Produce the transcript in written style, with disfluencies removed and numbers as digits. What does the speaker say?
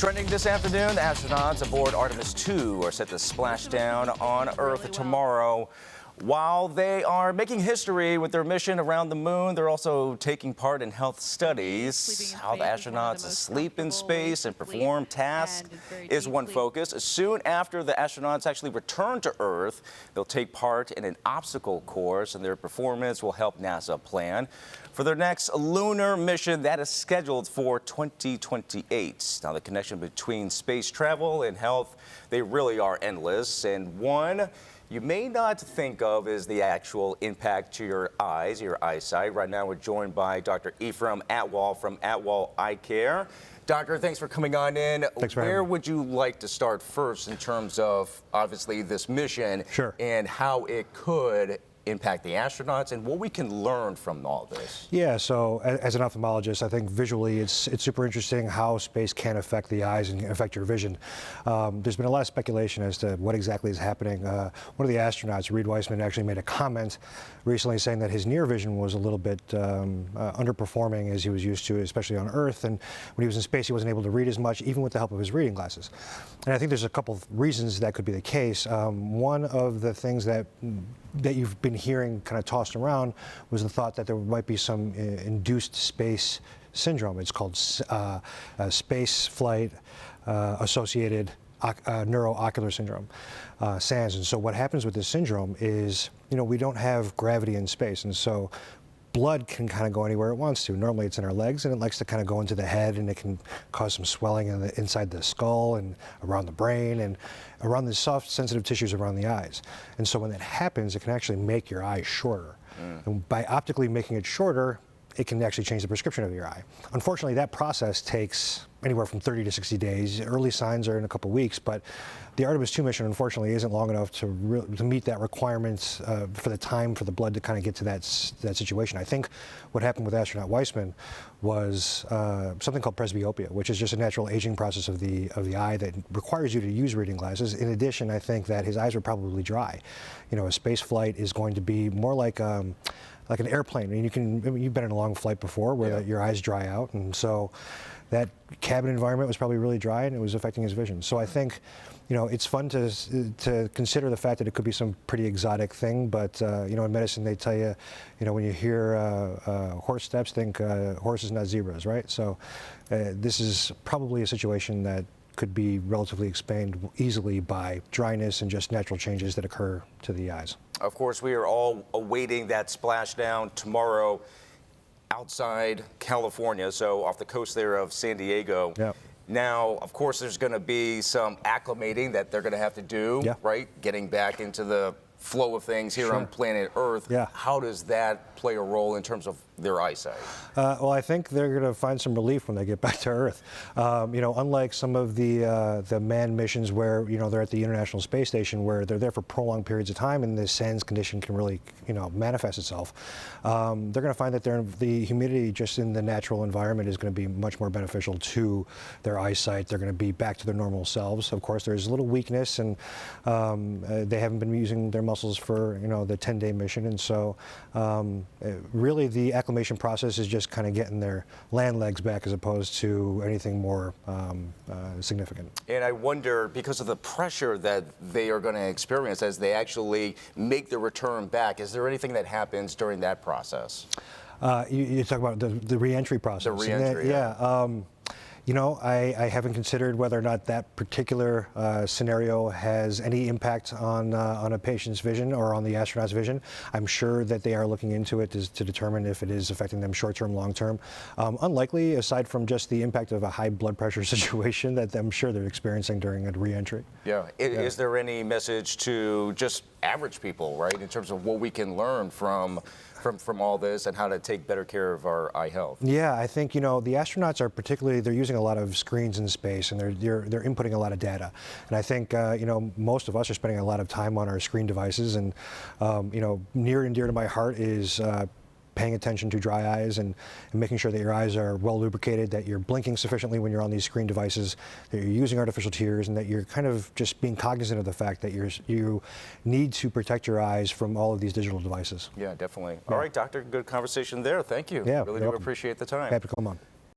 Trending this afternoon, the astronauts aboard Artemis 2 are set to splash down on Earth tomorrow. While they are making history with their mission around the moon, they're also taking part in health studies. How the astronauts sleep in space and perform tasks is one focus. Soon after the astronauts actually return to Earth, they'll take part in an obstacle course, and their performance will help NASA plan for their next lunar mission that is scheduled for 2028. Now, the connection between space travel and health, they really are endless, and one you may not think of is the actual impact to your eyes, your eyesight. Right now, we're joined by Dr. Ephraim Atwal from Atwal Eye Care. Doctor, thanks for coming on in. Thanks for having me. Where would you like to start first in terms of, obviously, this mission? Sure. And how it could impact the astronauts and what we can learn from all this? Yeah, so as an ophthalmologist, I think visually it's super interesting how space can affect the eyes and affect your vision. There's been a lot of speculation as to what exactly is happening. One of the astronauts, Reid Wiseman, actually made a comment recently saying that his near vision was a little bit underperforming as he was used to, especially on Earth. And when he was in space, he wasn't able to read as much, even with the help of his reading glasses. And I think there's a couple of reasons that could be the case. One of the things that you've been hearing kind of tossed around was the thought that there might be some induced space syndrome. It's called space flight associated neuroocular syndrome, SANS. And so what happens with this syndrome is, we don't have gravity in space, and so blood can kind of go anywhere it wants to. Normally it's in our legs, and it likes to kind of go into the head, and it can cause some swelling inside the skull and around the brain and around the soft, sensitive tissues around the eyes. And so when that happens, it can actually make your eyes shorter. And by optically making it shorter, it can actually change the prescription of your eye. Unfortunately, that process takes anywhere from 30 to 60 days. Early signs are in a couple weeks, but the Artemis 2 mission, unfortunately, isn't long enough to meet that requirement for the time for the blood to kind of get to that situation. I think what happened with astronaut Weissman was something called presbyopia, which is just a natural aging process of the eye that requires you to use reading glasses. In addition, I think that his eyes were probably dry. A space flight is going to be more like an airplane. You've been in a long flight before where your eyes dry out, and so that cabin environment was probably really dry, and it was affecting his vision. So I think, it's fun to consider the fact that it could be some pretty exotic thing, but in medicine they tell you, when you hear horse steps, think horses, not zebras, right? So this is probably a situation that could be relatively explained easily by dryness and just natural changes that occur to the eyes. Of course, we are all awaiting that splashdown tomorrow outside California, so off the coast there of San Diego. Yep. Now, of course, there's going to be some acclimating that they're going to have to do, right? Getting back into the flow of things here on planet Earth. Yeah. How does that play a role in terms of their eyesight? Well, I think they're going to find some relief when they get back to Earth. Unlike some of the manned missions where they're at the International Space Station, where they're there for prolonged periods of time, and the SANS condition can really manifest itself. They're going to find that the humidity just in the natural environment is going to be much more beneficial to their eyesight. They're going to be back to their normal selves. Of course, there's a little weakness, and they haven't been using their muscles for the 10-day mission, and so really the acclimation process is just kind of getting their land legs back as opposed to anything more significant. And I wonder, because of the pressure that they are going to experience as they actually make the return back, is there anything that happens during that process? You talk about the re-entry process. The re-entry, I haven't considered whether or not that particular scenario has any impact on a patient's vision or on the astronaut's vision. I'm sure that they are looking into it to determine if it is affecting them short-term, long-term. Unlikely, aside from just the impact of a high blood pressure situation that I'm sure they're experiencing during a re-entry. Is there any message to just average people, right, in terms of what we can learn from all this and how to take better care of our eye health? Yeah, I think, the astronauts are they're using a lot of screens in space, and they're inputting a lot of data. And I think, most of us are spending a lot of time on our screen devices, and, near and dear to my heart is paying attention to dry eyes and making sure that your eyes are well lubricated, that you're blinking sufficiently when you're on these screen devices, that you're using artificial tears, and that you're kind of just being cognizant of the fact that you need to protect your eyes from all of these digital devices. Yeah, definitely. All right, doctor, good conversation there. Thank you. Yeah, really do appreciate the time. Happy to come on.